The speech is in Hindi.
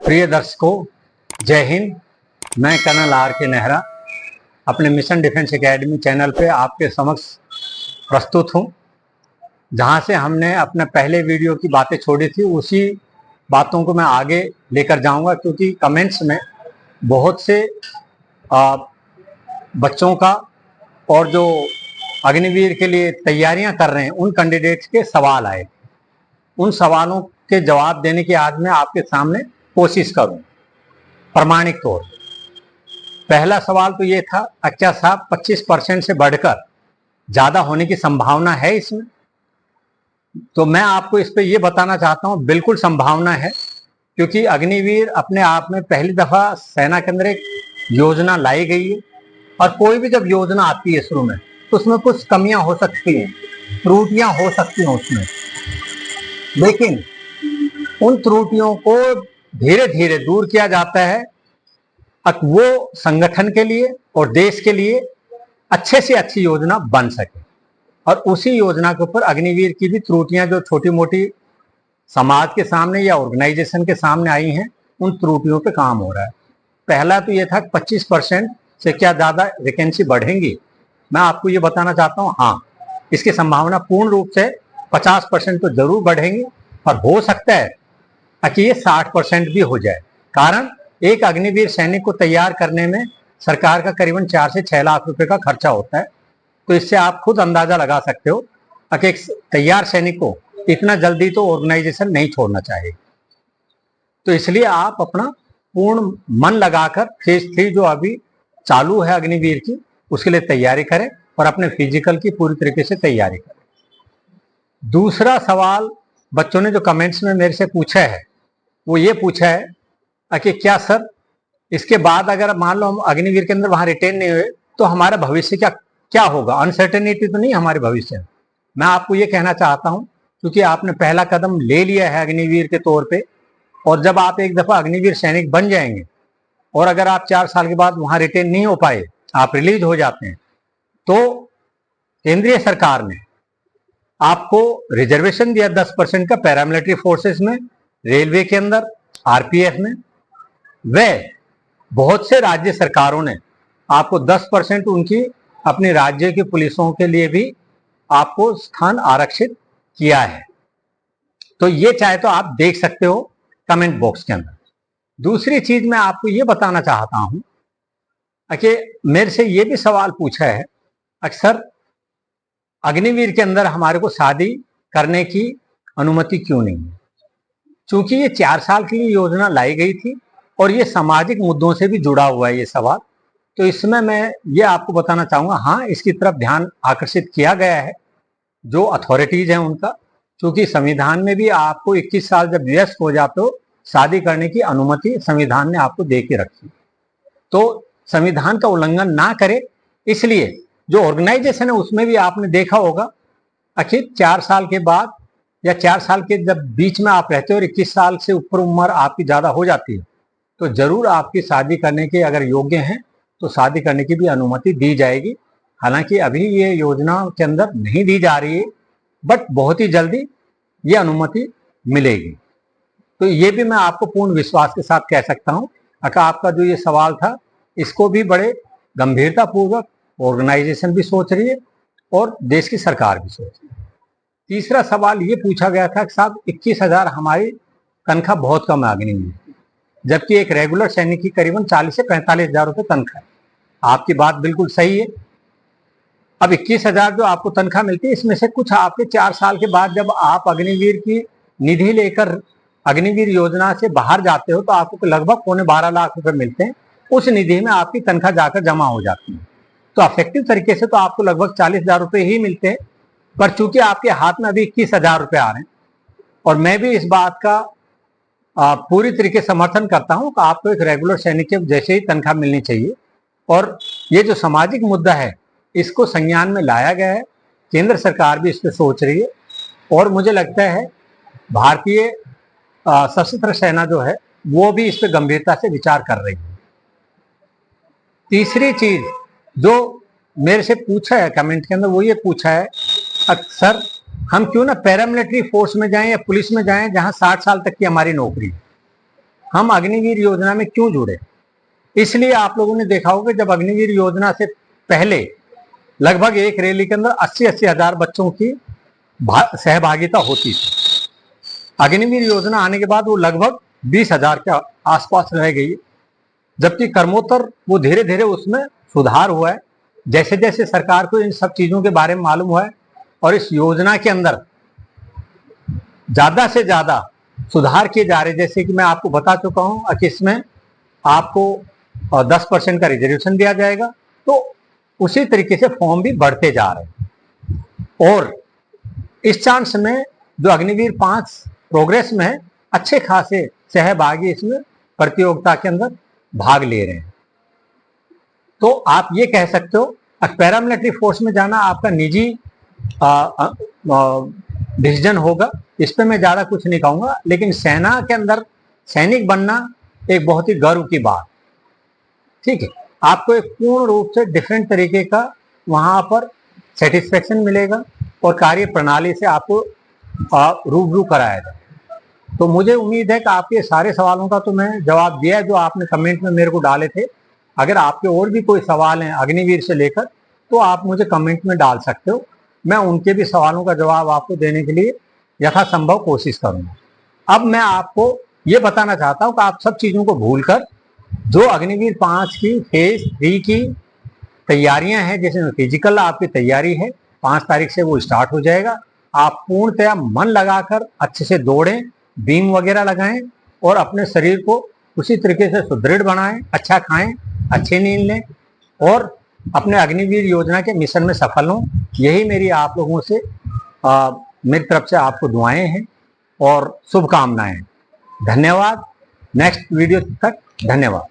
प्रिय दर्शकों, जय हिंद। मैं कर्नल आर के नेहरा अपने मिशन डिफेंस एकेडमी चैनल पे आपके समक्ष प्रस्तुत हूँ, जहाँ से हमने अपने पहले वीडियो की बातें छोड़ी थी उसी बातों को मैं आगे लेकर जाऊँगा, क्योंकि कमेंट्स में बहुत से बच्चों का और जो अग्निवीर के लिए तैयारियां कर रहे हैं उन कैंडिडेट्स के सवाल आए। उन सवालों के जवाब देने की आज मैं आपके सामने कोशिश करूं प्रामाणिक तौर। पहला सवाल तो ये था, अच्छा साहब 25% से बढ़कर ज्यादा होने की संभावना है इसमें? तो मैं आपको इस पे ये बताना चाहता हूं, बिल्कुल संभावना है, क्योंकि अग्निवीर अपने आप में पहली दफा सेना के अंदर एक योजना लाई गई है। और कोई भी जब योजना आती है शुरू में तो उसमें कुछ कमियां हो सकती हैं, त्रुटियां हो सकती हैं उसमें, लेकिन उन त्रुटियों को धीरे धीरे दूर किया जाता है। अब वो संगठन के लिए और देश के लिए अच्छे से अच्छी योजना बन सके। और उसी योजना के ऊपर अग्निवीर की भी त्रुटियां जो छोटी मोटी समाज के सामने या ऑर्गेनाइजेशन के सामने आई हैं, उन त्रुटियों पे काम हो रहा है। पहला तो ये था 25% से क्या ज्यादा वैकेंसी बढ़ेंगी? मैं आपको ये बताना चाहता हूँ, हाँ, इसकी संभावना पूर्ण रूप से 50% तो जरूर बढ़ेंगी, और हो सकता है कि ये 60% भी हो जाए। कारण एक अग्निवीर सैनिक को तैयार करने में सरकार का करीबन 4 से 6 लाख रुपए का खर्चा होता है। तो इससे आप खुद अंदाजा लगा सकते हो कि एक तैयार सैनिक को इतना जल्दी तो ऑर्गेनाइजेशन नहीं छोड़ना चाहिए। तो इसलिए आप अपना पूर्ण मन लगाकर फेज 3 जो अभी चालू है अग्निवीर की, उसके लिए तैयारी करें और अपने फिजिकल की पूरी तरीके से तैयारी करें। दूसरा सवाल बच्चों ने जो कमेंट्स में मेरे से पूछा है, वो ये पूछा है कि क्या सर इसके बाद अगर मान लो हम अग्निवीर के अंदर वहां रिटेन नहीं हुए तो हमारा भविष्य क्या होगा? अनसर्टेनिटी तो नहीं हमारे भविष्य में? मैं आपको ये कहना चाहता हूं, क्योंकि आपने पहला कदम ले लिया है अग्निवीर के तौर पे, और जब आप एक दफा अग्निवीर सैनिक बन जाएंगे और अगर आप 4 साल के बाद वहां रिटेन नहीं हो पाए, आप रिलीज हो जाते हैं, तो केंद्रीय सरकार ने आपको रिजर्वेशन दिया 10% का पैरामिलिट्री फोर्सेस में, रेलवे के अंदर, आरपीएफ में। वह बहुत से राज्य सरकारों ने आपको 10% उनकी अपने राज्य की पुलिसों के लिए भी आपको स्थान आरक्षित किया है। तो ये चाहे तो आप देख सकते हो कमेंट बॉक्स के अंदर। दूसरी चीज मैं आपको ये बताना चाहता हूं कि मेरे से ये भी सवाल पूछा है, अक्सर अग्निवीर के अंदर हमारे को शादी करने की अनुमति क्यों नहीं है? चूंकि ये 4 साल के लिए योजना लाई गई थी और ये सामाजिक मुद्दों से भी जुड़ा हुआ है ये सवाल, तो इसमें मैं ये आपको बताना चाहूंगा, हाँ, इसकी तरफ ध्यान आकर्षित किया गया है जो अथॉरिटीज हैं उनका। क्योंकि संविधान में भी आपको 21 साल जब वयस्क हो जाते हो, शादी करने की अनुमति संविधान ने आपको दे के रखी। तो संविधान का उल्लंघन ना करे, इसलिए जो ऑर्गेनाइजेशन है उसमें भी आपने देखा होगा, आखिर 4 साल के बाद या 4 साल के जब बीच में आप रहते हो और 21 साल से ऊपर उम्र आपकी ज्यादा हो जाती है, तो जरूर आपकी शादी करने के अगर योग्य हैं तो शादी करने की भी अनुमति दी जाएगी। हालांकि अभी ये योजना के अंदर नहीं दी जा रही है, बट बहुत ही जल्दी ये अनुमति मिलेगी। तो ये भी मैं आपको पूर्ण विश्वास के साथ कह सकता हूँ। आपका जो ये सवाल था, इसको भी बड़े गंभीरता पूर्वक ऑर्गेनाइजेशन भी सोच रही है और देश की सरकार भी सोच रही है। तीसरा सवाल ये पूछा गया था कि साहब 21,000 हमारी तनख्वाह बहुत कम है अग्निवीर की, जबकि एक रेगुलर सैनिक की करीबन 40 से 45,000 रुपये तनख्वाह है। आपकी बात बिल्कुल सही है। अब 21,000 जो आपको तनख्वाह मिलती है, इसमें से कुछ आपके 4 साल के बाद जब आप अग्निवीर की निधि लेकर अग्निवीर योजना से बाहर जाते हो तो आपको लगभग 12.25 लाख रुपए मिलते हैं। उस निधि में आपकी तनख्वाह जाकर जमा हो जाती है, तो अफेक्टिव तरीके से तो आपको लगभग 40,000 रुपए ही मिलते हैं। पर चूंकि आपके हाथ में अभी 21,000 रुपए आ रहे हैं, और मैं भी इस बात का पूरी तरीके समर्थन करता हूं कि आपको एक रेगुलर सैनिक के जैसे ही तनख्वाह मिलनी चाहिए। और ये जो सामाजिक मुद्दा है, इसको संज्ञान में लाया गया है, केंद्र सरकार भी इस पर सोच रही है, और मुझे लगता है भारतीय सशस्त्र सेना जो है वो भी इस पर गंभीरता से विचार कर रही है। तीसरी चीज जो मेरे से पूछा है कमेंट के अंदर, वो ये पूछा है, सर हम क्यों ना पैरामिलिट्री फोर्स में जाएं या पुलिस में जाएं जहां 60 साल तक की हमारी नौकरी है? हम अग्निवीर योजना में क्यों जुड़े? इसलिए आप लोगों ने देखा होगा जब अग्निवीर योजना से पहले लगभग एक रैली के अंदर 80-80 हजार बच्चों की सहभागिता होती थी। अग्निवीर योजना आने के बाद वो लगभग 20,000 के आसपास रह गई, जबकि कर्मोत्तर वो धीरे धीरे उसमें सुधार हुआ है। जैसे जैसे सरकार को इन सब चीजों के बारे में मालूम हुआ है और इस योजना के अंदर ज्यादा से ज्यादा सुधार किए जा रहे, जैसे कि मैं आपको बता चुका हूं कि इसमें आपको 10% का रिजर्वेशन दिया जाएगा, तो उसी तरीके से फॉर्म भी बढ़ते जा रहे हैं। और इस चांस में जो अग्निवीर 5 प्रोग्रेस में है, अच्छे खासे सहभागी इसमें प्रतियोगिता के अंदर भाग ले रहे हैं। तो आप ये कह सकते हो पैरामिलिट्री फोर्स में जाना आपका निजी डिसीजन होगा, इस पे मैं ज्यादा कुछ नहीं कहूंगा, लेकिन सेना के अंदर सैनिक बनना एक बहुत ही गर्व की बात, ठीक है। आपको एक पूर्ण रूप से डिफरेंट तरीके का वहां पर सेटिस्फेक्शन मिलेगा और कार्य प्रणाली से आपको रूबरू कराया जाए। तो मुझे उम्मीद है कि आपके सारे सवालों का तो मैं जवाब दिया है जो आपने कमेंट में मेरे को डाले थे। अगर आपके और भी कोई सवाल हैं अग्निवीर से लेकर तो आप मुझे कमेंट में डाल सकते हो, मैं उनके भी सवालों का जवाब आपको देने के लिए यथासंभव कोशिश करूंगा। अब मैं आपको ये बताना चाहता हूँ कि आप सब चीज़ों को भूलकर जो अग्निवीर 5 की फेज 3 की तैयारियां हैं, जैसे फिजिकल आपकी तैयारी है 5 तारीख से वो स्टार्ट हो जाएगा। आप पूर्णतया मन लगाकर अच्छे से दौड़ें, बीम वगैरह लगाएं और अपने शरीर को उसी तरीके से सुदृढ़ बनाएं, अच्छा खाएं, अच्छी नींद लें और अपने अग्निवीर योजना के मिशन में सफल हों। यही मेरी आप लोगों से मेरी तरफ से आपको दुआएं हैं और शुभकामनाएं। धन्यवाद। नेक्स्ट वीडियो तक धन्यवाद।